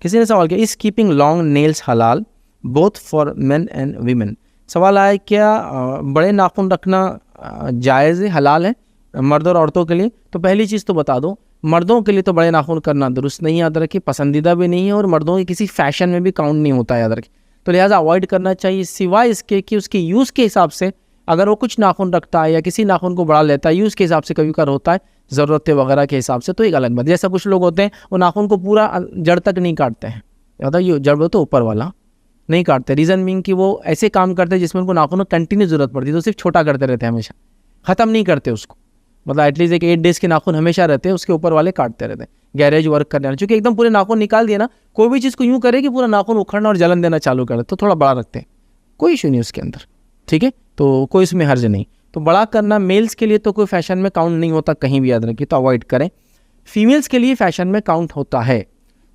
किसी ने सवाल किया, इज कीपिंग लॉन्ग नेल्स हलाल both for main and women. सवाल आया क्या बड़े नाखून रखना जायज़ है, हलाल है मर्द और औरतों के लिए। तो पहली चीज़ तो बता दो, मर्दों के लिए तो बड़े नाखून करना दुरुस्त नहीं, याद रखिए, पसंदीदा भी नहीं है, और मर्दों के किसी फैशन में भी काउंट नहीं होता, याद रखिए। तो लिहाजा अवॉइड करना चाहिए, सिवाय इसके कि उसके यूज़ के हिसाब से अगर वो कुछ नाखून रखता है या किसी नाखून को बढ़ा लेता है, यूज़ के हिसाब से कभी कर होता है, ज़रूरत वगैरह के हिसाब से, तो एक अलग बात। जैसा कुछ लोग होते हैं वो नाखून को पूरा जड़ तक नहीं काटते हैं, याद ये जड़ तो ऊपर वाला नहीं काटते, रीज़न मीन कि वो ऐसे काम करते हैं जिसमें उनको नाखून में कंटिन्यू ज़रूरत पड़ती है, तो सिर्फ छोटा करते रहते हैं, हमेशा ख़त्म नहीं करते उसको। मतलब एटलीस्ट एक 8 डेज़ के नाखून हमेशा रहते हैं, उसके ऊपर वाले काटते रहते हैं, गैरेज वर्क करने वाले। चूँकि एकदम पूरे नाखून निकाल दिए ना, कोई भी चीज़ को यूँ करे कि पूरा नाखून उखड़ना और जलन देना चालू करे, तो थोड़ा बड़ा रखते हैं, कोई इशू नहीं उसके अंदर, ठीक है, तो कोई इसमें हर्ज नहीं। तो बड़ा करना मेल्स के लिए तो कोई फैशन में काउंट नहीं होता, कहीं भी याद रखिए, तो अवॉइड करें। फीमेल्स के लिए फैशन में काउंट होता है।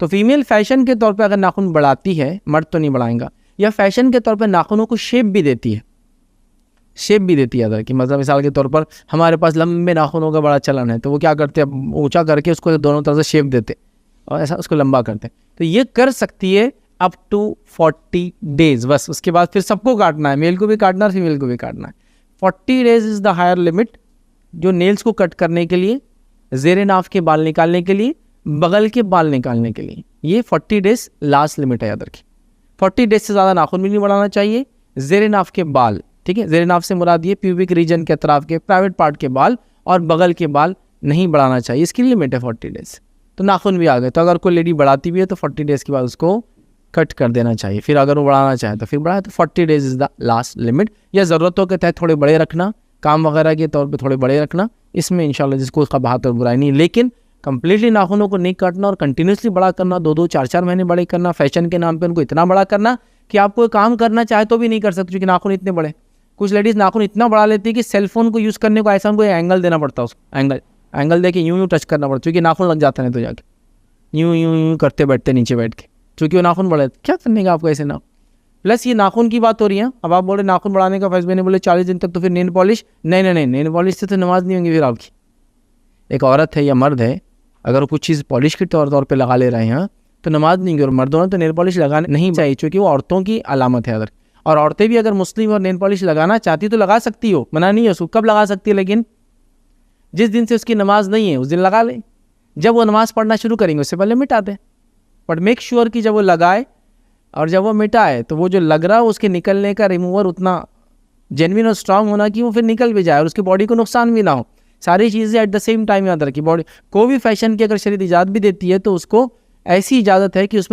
तो फीमेल फैशन के तौर पे अगर नाखून बढ़ाती है, मर्द तो नहीं बढ़ाएगा, या फैशन के तौर पे नाखूनों को शेप भी देती है, शेप भी देती है, कि मतलब मिसाल के तौर पर हमारे पास लंबे नाखूनों का बड़ा चलन है, तो वो क्या करते हैं, ऊंचा करके उसको दोनों तरफ से शेप देते और ऐसा उसको लंबा करते हैं। तो ये कर सकती है अप टू 40 डेज, बस उसके बाद फिर सबको काटना है, मेल को भी काटना है, फीमेल को भी काटना है। 40 days is the higher limit जो नेल्स को कट करने के लिए, ज़ेरे नाफ के बाल निकालने के लिए, बगल के बाल निकालने के लिए, ये 40 डेज लास्ट लिमिट है, याद रखिए। 40 डेज से ज़्यादा नाखून भी नहीं बढ़ाना चाहिए। ज़ेरे नाफ के बाल, ठीक है, ज़ेरे नाफ से मुराद ये प्यूबिक रीजन के अतराफ के प्राइवेट पार्ट के बाल और बगल के बाल नहीं बढ़ाना चाहिए, इसकी लिमिट है 40 डेज। तो नाखून भी आ गए, तो अगर कोई लेडी बढ़ाती भी है तो 40 डेज़ के बाद उसको कट कर देना चाहिए। फिर अगर वो बढ़ाना चाहे तो फिर बढ़ाए, तो 40 days is the last limit. या ज़रूरतों के तहत थोड़े बड़े रखना, काम वगैरह के तौर पे थोड़े बड़े रखना, इसमें इंशाल्लाह जिसको उसका बात और बुराई नहीं। लेकिन कंप्लीटली नाखूनों को नहीं काटना और कंटिन्यूसली बड़ा करना, 2-2 4-4 महीने बड़े करना, फैशन के नाम पे उनको इतना बड़ा करना कि आप कोई काम करना चाहे तो भी नहीं कर सकते क्योंकि नाखून इतने बड़े। कुछ लेडीज़ नाखून इतना बढ़ा लेती है कि सेलफोन को यूज़ करने को ऐसा उनको एंगल देना पड़ता है, उसको एंगल दे के यूँ टच करना पड़ता है, क्योंकि नाखून लग जाता है तो जाके यूँ करते बैठते नीचे बैठ के, क्योंकि वो नाखून बढ़े, क्या करने का आपको ऐसे ना। प्लस ये नाखून की बात हो रही है, अब आप बोले नाखून बढ़ाने का फैसले नहीं, बोले 40 दिन तक तो फिर नेल पॉलिश, नहीं, नेल पॉलिश से तो नमाज नहीं होंगी फिर आपकी। एक औरत है या मर्द है, अगर वो कुछ चीज़ पॉलिश के तौर पे लगा ले रहे हैं तो नमाज नहीं होगी, और मर्दों ने तो नेल पॉलिश लगाने नहीं चाहिए, क्योंकि वो औरतों की अलामत है। अगर और औरतें भी अगर मुस्लिम और नेल पॉलिश लगाना चाहती तो लगा सकती हो, मना नहीं है उसको, कब लगा सकती है, लेकिन जिस दिन से उसकी नमाज नहीं है उस दिन लगा ले। जब वो नमाज पढ़ना शुरू करेंगे उससे पहले मिटा दें, बट मेक श्योर कि जब वो लगाए और जब वो मिटाए तो वो जो लग रहा है उसके निकलने का रिमूवर उतना जेन्युइन और स्ट्रांग होना कि वो फिर निकल भी जाए और उसकी बॉडी को नुकसान भी ना हो। सारी चीज़ें एट द सेम टाइम याद रखिए। बॉडी को भी फैशन की अगर शरीयत इजाज़त भी देती है तो उसको ऐसी इजाज़त है कि उसमें